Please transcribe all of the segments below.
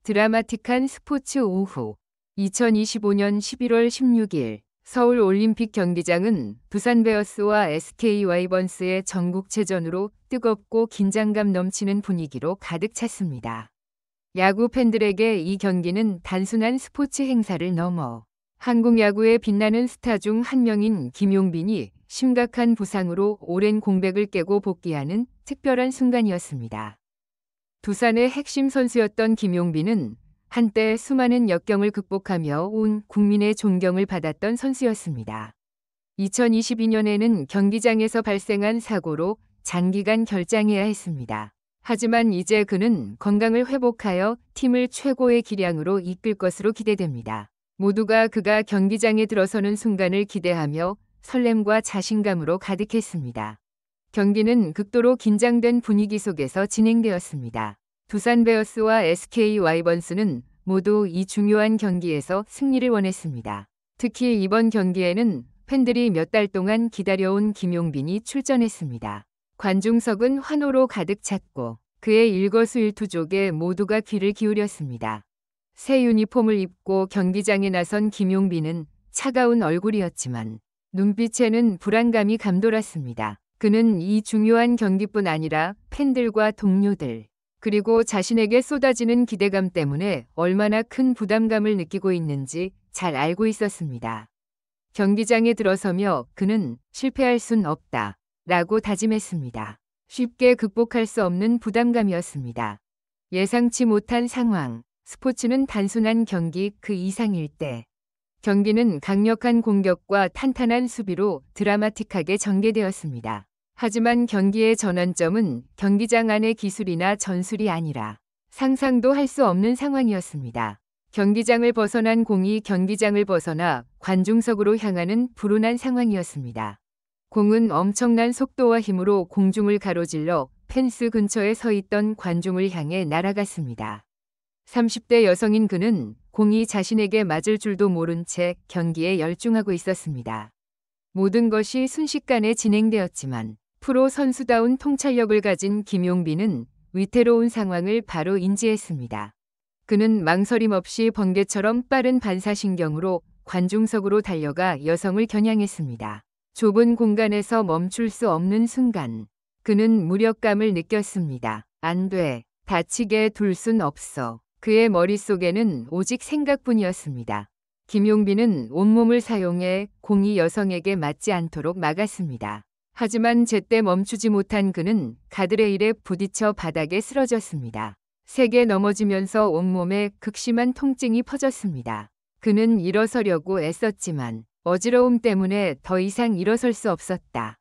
드라마틱한 스포츠 오후 2025년 11월 16일 서울 올림픽 경기장은 두산 베어스와 SK 와이번스의 전국체전으로 뜨겁고 긴장감 넘치는 분위기로 가득 찼습니다. 야구 팬들에게 이 경기는 단순한 스포츠 행사를 넘어 한국 야구의 빛나는 스타 중 한 명인 김용빈이 심각한 부상으로 오랜 공백을 깨고 복귀하는 특별한 순간이었습니다. 두산의 핵심 선수였던 김용빈은 한때 수많은 역경을 극복하며 온 국민의 존경을 받았던 선수였습니다. 2022년에는 경기장에서 발생한 사고로 장기간 결장해야 했습니다. 하지만 이제 그는 건강을 회복하여 팀을 최고의 기량으로 이끌 것으로 기대됩니다. 모두가 그가 경기장에 들어서는 순간을 기대하며 설렘과 자신감으로 가득했습니다. 경기는 극도로 긴장된 분위기 속에서 진행되었습니다. 두산 베어스와 SK 와이번스는 모두 이 중요한 경기에서 승리를 원했습니다. 특히 이번 경기에는 팬들이 몇 달 동안 기다려온 김용빈이 출전했습니다. 관중석은 환호로 가득 찼고 그의 일거수일투족에 모두가 귀를 기울였습니다. 새 유니폼을 입고 경기장에 나선 김용빈은 차가운 얼굴이었지만 눈빛에는 불안감이 감돌았습니다. 그는 이 중요한 경기뿐 아니라 팬들과 동료들, 그리고 자신에게 쏟아지는 기대감 때문에 얼마나 큰 부담감을 느끼고 있는지 잘 알고 있었습니다. 경기장에 들어서며 그는 실패할 순 없다 라고 다짐했습니다. 쉽게 극복할 수 없는 부담감이었습니다. 예상치 못한 상황, 스포츠는 단순한 경기 그 이상일 때. 경기는 강력한 공격과 탄탄한 수비로 드라마틱하게 전개되었습니다. 하지만 경기의 전환점은 경기장 안의 기술이나 전술이 아니라 상상도 할 수 없는 상황이었습니다. 경기장을 벗어난 공이 경기장을 벗어나 관중석으로 향하는 불운한 상황이었습니다. 공은 엄청난 속도와 힘으로 공중을 가로질러 펜스 근처에 서 있던 관중을 향해 날아갔습니다. 30대 여성인 그는 공이 자신에게 맞을 줄도 모른 채 경기에 열중하고 있었습니다. 모든 것이 순식간에 진행되었지만 프로 선수다운 통찰력을 가진 김용빈은 위태로운 상황을 바로 인지했습니다. 그는 망설임 없이 번개처럼 빠른 반사신경으로 관중석으로 달려가 여성을 겨냥했습니다. 좁은 공간에서 멈출 수 없는 순간 그는 무력감을 느꼈습니다. 안 돼. 다치게 둘 순 없어. 그의 머릿속에는 오직 생각뿐이었습니다. 김용빈은 온몸을 사용해 공이 여성에게 맞지 않도록 막았습니다. 하지만 제때 멈추지 못한 그는 가드레일에 부딪혀 바닥에 쓰러졌습니다. 세게 넘어지면서 온몸에 극심한 통증이 퍼졌습니다. 그는 일어서려고 애썼지만 어지러움 때문에 더 이상 일어설 수 없었다.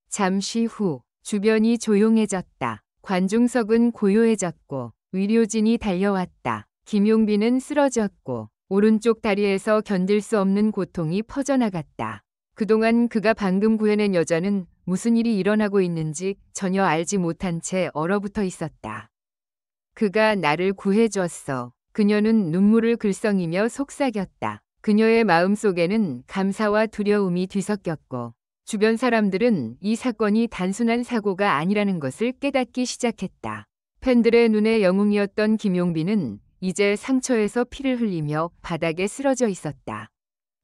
잠시 후 주변이 조용해졌다. 관중석은 고요해졌고 의료진이 달려왔다. 김용빈은 쓰러졌고 오른쪽 다리에서 견딜 수 없는 고통이 퍼져나갔다. 그동안 그가 방금 구해낸 여자는 무슨 일이 일어나고 있는지 전혀 알지 못한 채 얼어붙어 있었다. 그가 나를 구해줬어. 그녀는 눈물을 글썽이며 속삭였다. 그녀의 마음속에는 감사와 두려움이 뒤섞였고 주변 사람들은 이 사건이 단순한 사고가 아니라는 것을 깨닫기 시작했다. 팬들의 눈의 영웅이었던 김용빈은 이제 상처에서 피를 흘리며 바닥에 쓰러져 있었다.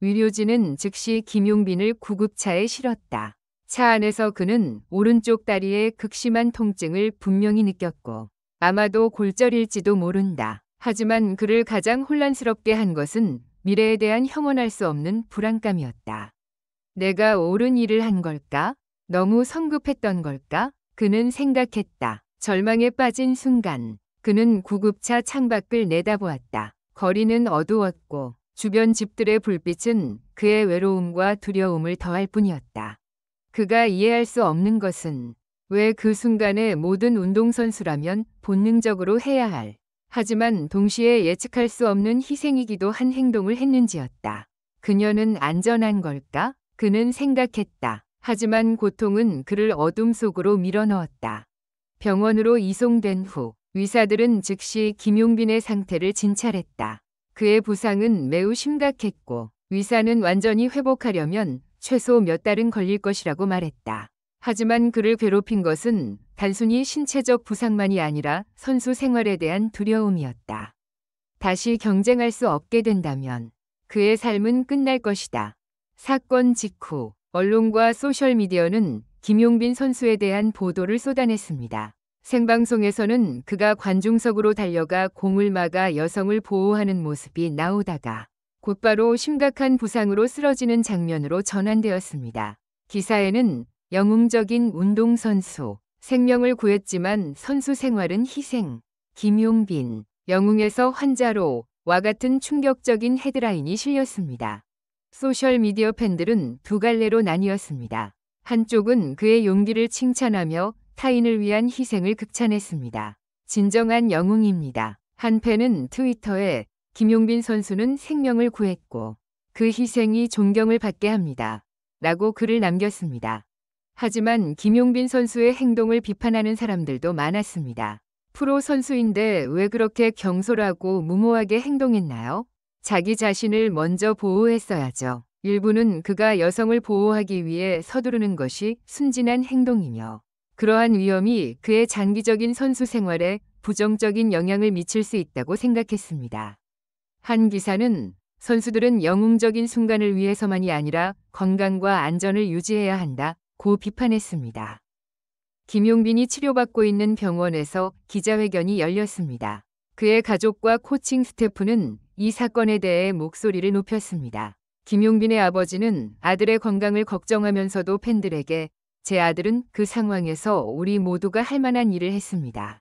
의료진은 즉시 김용빈을 구급차에 실었다. 차 안에서 그는 오른쪽 다리에 극심한 통증을 분명히 느꼈고 아마도 골절일지도 모른다. 하지만 그를 가장 혼란스럽게 한 것은 미래에 대한 형언할 수 없는 불안감이었다. 내가 옳은 일을 한 걸까? 너무 성급했던 걸까? 그는 생각했다. 절망에 빠진 순간 그는 구급차 창밖을 내다보았다. 거리는 어두웠고 주변 집들의 불빛은 그의 외로움과 두려움을 더할 뿐이었다. 그가 이해할 수 없는 것은 왜 그 순간에 모든 운동선수라면 본능적으로 해야 할, 하지만 동시에 예측할 수 없는 희생이기도 한 행동을 했는지였다. 그녀는 안전한 걸까? 그는 생각했다. 하지만 고통은 그를 어둠 속으로 밀어넣었다. 병원으로 이송된 후 의사들은 즉시 김용빈의 상태를 진찰했다. 그의 부상은 매우 심각했고 의사는 완전히 회복하려면 최소 몇 달은 걸릴 것이라고 말했다. 하지만 그를 괴롭힌 것은 단순히 신체적 부상만이 아니라 선수 생활에 대한 두려움이었다. 다시 경쟁할 수 없게 된다면 그의 삶은 끝날 것이다. 사건 직후 언론과 소셜미디어는 김용빈 선수에 대한 보도를 쏟아냈습니다. 생방송에서는 그가 관중석으로 달려가 공을 막아 여성을 보호하는 모습이 나오다가 곧바로 심각한 부상으로 쓰러지는 장면으로 전환되었습니다. 기사에는 영웅적인 운동선수, 생명을 구했지만 선수 생활은 희생, 김용빈, 영웅에서 환자로 와 같은 충격적인 헤드라인이 실렸습니다. 소셜미디어 팬들은 두 갈래로 나뉘었습니다. 한쪽은 그의 용기를 칭찬하며 타인을 위한 희생을 극찬했습니다. 진정한 영웅입니다. 한 팬은 트위터에 김용빈 선수는 생명을 구했고 그 희생이 존경을 받게 합니다. 라고 글을 남겼습니다. 하지만 김용빈 선수의 행동을 비판하는 사람들도 많았습니다. 프로 선수인데 왜 그렇게 경솔하고 무모하게 행동했나요? 자기 자신을 먼저 보호했어야죠. 일부는 그가 여성을 보호하기 위해 서두르는 것이 순진한 행동이며 그러한 위험이 그의 장기적인 선수 생활에 부정적인 영향을 미칠 수 있다고 생각했습니다. 한 기사는 선수들은 영웅적인 순간을 위해서만이 아니라 건강과 안전을 유지해야 한다고 비판했습니다. 김용빈이 치료받고 있는 병원에서 기자회견이 열렸습니다. 그의 가족과 코칭 스태프는 이 사건에 대해 목소리를 높였습니다. 김용빈의 아버지는 아들의 건강을 걱정하면서도 팬들에게 제 아들은 그 상황에서 우리 모두가 할 만한 일을 했습니다.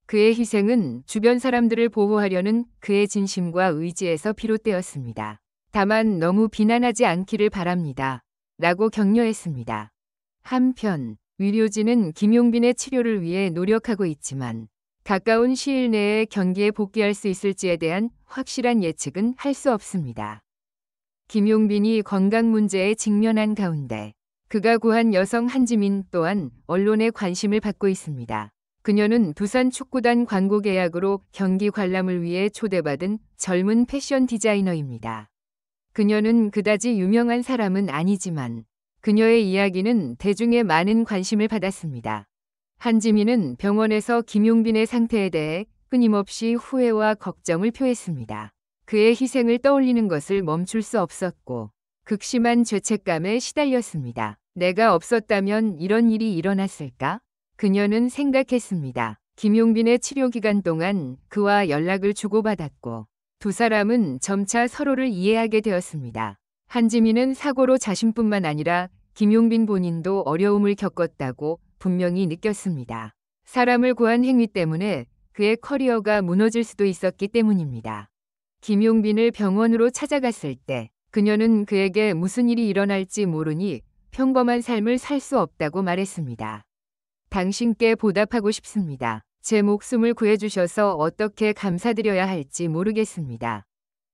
그의 희생은 주변 사람들을 보호하려는 그의 진심과 의지에서 비롯되었습니다. 다만 너무 비난하지 않기를 바랍니다. 라고 격려했습니다. 한편 위료진은 김용빈의 치료를 위해 노력하고 있지만 가까운 시일 내에 경기에 복귀할 수 있을지에 대한 확실한 예측은 할 수 없습니다. 김용빈이 건강 문제에 직면한 가운데 그가 구한 여성 한지민 또한 언론의 관심을 받고 있습니다. 그녀는 두산 축구단 광고 계약으로 경기 관람을 위해 초대받은 젊은 패션 디자이너입니다. 그녀는 그다지 유명한 사람은 아니지만 그녀의 이야기는 대중의 많은 관심을 받았습니다. 한지민은 병원에서 김용빈의 상태에 대해 끊임없이 후회와 걱정을 표했습니다. 그의 희생을 떠올리는 것을 멈출 수 없었고 극심한 죄책감에 시달렸습니다. 내가 없었다면 이런 일이 일어났을까? 그녀는 생각했습니다. 김용빈의 치료 기간 동안 그와 연락을 주고받았고 두 사람은 점차 서로를 이해하게 되었습니다. 한지민은 사고로 자신뿐만 아니라 김용빈 본인도 어려움을 겪었다고 분명히 느꼈습니다. 사람을 구한 행위 때문에 그의 커리어가 무너질 수도 있었기 때문입니다. 김용빈을 병원으로 찾아갔을 때 그녀는 그에게 무슨 일이 일어날지 모르니 평범한 삶을 살 수 없다고 말했습니다. 당신께 보답하고 싶습니다. 제 목숨을 구해주셔서 어떻게 감사드려야 할지 모르겠습니다.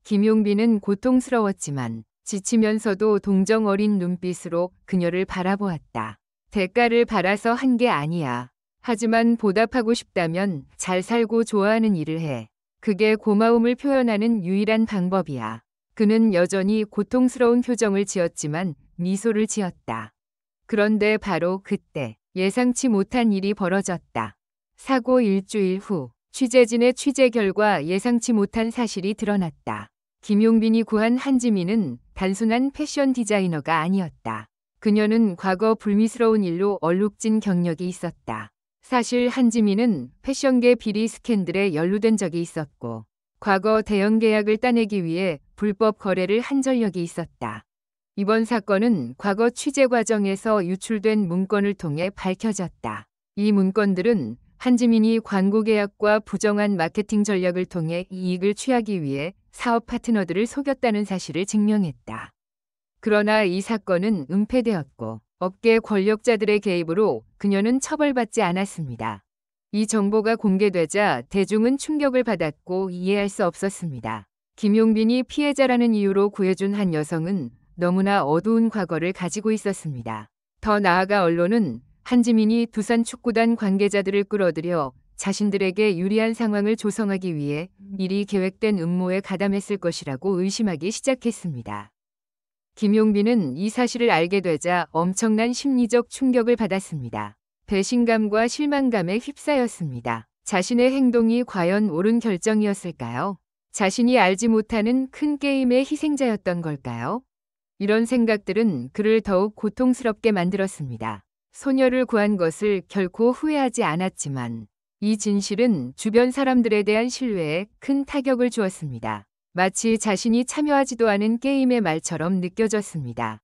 김용빈은 고통스러웠지만 지치면서도 동정 어린 눈빛으로 그녀를 바라보았다. 대가를 바라서 한 게 아니야. 하지만 보답하고 싶다면 잘 살고 좋아하는 일을 해. 그게 고마움을 표현하는 유일한 방법이야. 그는 여전히 고통스러운 표정을 지었지만 미소를 지었다. 그런데 바로 그때 예상치 못한 일이 벌어졌다. 사고 일주일 후 취재진의 취재 결과 예상치 못한 사실이 드러났다. 김용빈이 구한 한지민은 단순한 패션 디자이너가 아니었다. 그녀는 과거 불미스러운 일로 얼룩진 경력이 있었다. 사실 한지민은 패션계 비리 스캔들에 연루된 적이 있었고 과거 대형 계약을 따내기 위해 불법 거래를 한 전력이 있었다. 이번 사건은 과거 취재 과정에서 유출된 문건을 통해 밝혀졌다. 이 문건들은 한지민이 광고 계약과 부정한 마케팅 전략을 통해 이익을 취하기 위해 사업 파트너들을 속였다는 사실을 증명했다. 그러나 이 사건은 은폐되었고 업계 권력자들의 개입으로 그녀는 처벌받지 않았습니다. 이 정보가 공개되자 대중은 충격을 받았고 이해할 수 없었습니다. 김용빈이 피해자라는 이유로 구해준 한 여성은 너무나 어두운 과거를 가지고 있었습니다. 더 나아가 언론은 한지민이 두산 축구단 관계자들을 끌어들여 자신들에게 유리한 상황을 조성하기 위해 미리 계획된 음모에 가담했을 것이라고 의심하기 시작했습니다. 김용빈은 이 사실을 알게 되자 엄청난 심리적 충격을 받았습니다. 배신감과 실망감에 휩싸였습니다. 자신의 행동이 과연 옳은 결정이었을까요? 자신이 알지 못하는 큰 게임의 희생자였던 걸까요? 이런 생각들은 그를 더욱 고통스럽게 만들었습니다. 소녀를 구한 것을 결코 후회하지 않았지만 이 진실은 주변 사람들에 대한 신뢰에 큰 타격을 주었습니다. 마치 자신이 참여하지도 않은 게임의 말처럼 느껴졌습니다.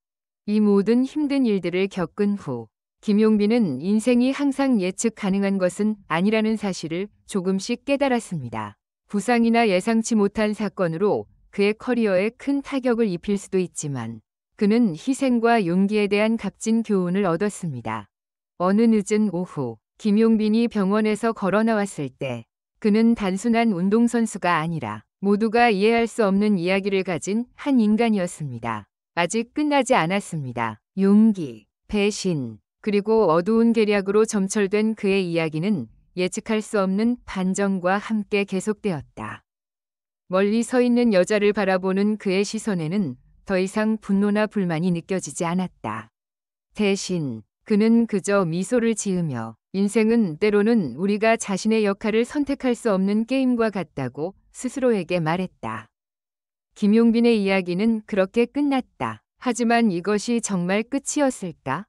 이 모든 힘든 일들을 겪은 후 김용빈은 인생이 항상 예측 가능한 것은 아니라는 사실을 조금씩 깨달았습니다. 부상이나 예상치 못한 사건으로 그의 커리어에 큰 타격을 입힐 수도 있지만 그는 희생과 용기에 대한 값진 교훈을 얻었습니다. 어느 늦은 오후 김용빈이 병원에서 걸어 나왔을 때 그는 단순한 운동선수가 아니라 모두가 이해할 수 없는 이야기를 가진 한 인간이었습니다. 아직 끝나지 않았습니다. 용기, 배신, 그리고 어두운 계략으로 점철된 그의 이야기는 예측할 수 없는 반전과 함께 계속되었다. 멀리 서 있는 여자를 바라보는 그의 시선에는 더 이상 분노나 불만이 느껴지지 않았다. 대신 그는 그저 미소를 지으며 인생은 때로는 우리가 자신의 역할을 선택할 수 없는 게임과 같다고 스스로에게 말했다. 김용빈의 이야기는 그렇게 끝났다. 하지만 이것이 정말 끝이었을까?